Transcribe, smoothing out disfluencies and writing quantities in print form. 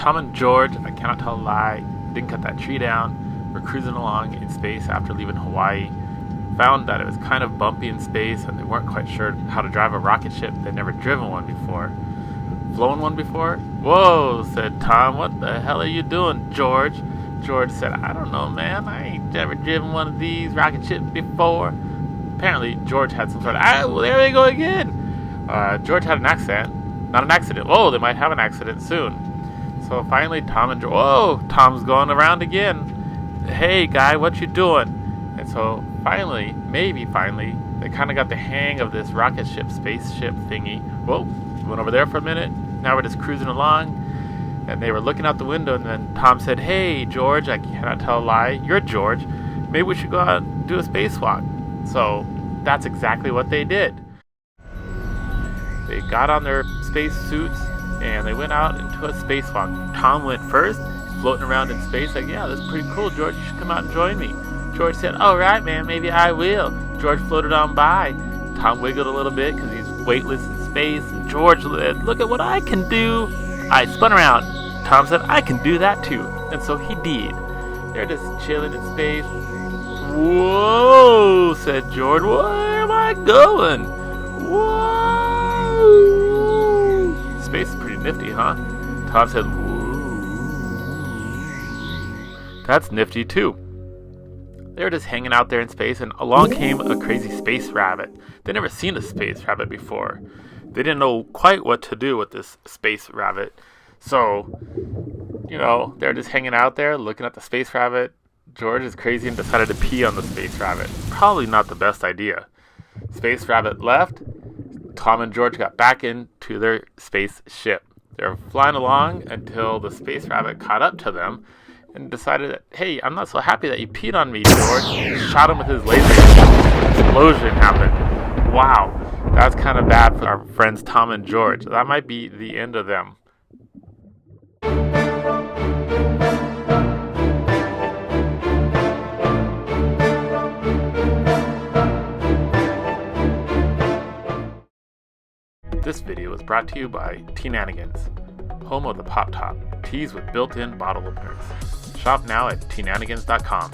Tom and George, I cannot tell a lie, didn't cut that tree down. We're cruising along in space after leaving Hawaii. Found that it was kind of bumpy in space and they weren't quite sure how to drive a rocket ship. They'd never driven one before. Flown one before? Whoa, said Tom. What the hell are you doing, George? George said, I don't know, man. I ain't never driven one of these rocket ships before. Apparently, George had some sort of... well, there they go again. George had an accident. Not an accident. Whoa, they might have an accident soon. So finally, Tom and George... Whoa, Tom's going around again. Hey, guy, what you doing? And so finally, maybe finally, they kind of got the hang of this rocket ship, spaceship thingy. Whoa, went over there for a minute. Now we're just cruising along. And they were looking out the window, and then Tom said, hey, George, I cannot tell a lie. You're George. Maybe we should go out and do a spacewalk. So that's exactly what they did. They got on their space suits, and they went out into a spacewalk. Tom went first, floating around in space, like, yeah, that's pretty cool, George. You should come out and join me. George said, all right, man, maybe I will. George floated on by. Tom wiggled a little bit because he's weightless in space. And George said, look at what I can do. I spun around. Tom said, I can do that too. And so he did. They're just chilling in space. Whoa, said George. Where am I going? Whoa. Space is pretty nifty, huh? Tom said, whoa. That's nifty too. They were just hanging out there in space, and along came a crazy space rabbit. They'd never seen a space rabbit before. They didn't know quite what to do with this space rabbit. So, they're just hanging out there looking at the space rabbit. George is crazy and decided to pee on the space rabbit. Probably not the best idea. Space rabbit left. Tom and George got back into their space ship. They were flying along until the space rabbit caught up to them and decided that, hey, I'm not so happy that you peed on me, George. He shot him with his laser. An explosion happened. Wow, that's kind of bad for our friends Tom and George. That might be the end of them. This video was brought to you by Teenanigans, home of the Pop Top, teas with built-in bottle openers. Shop now at teenanigans.com.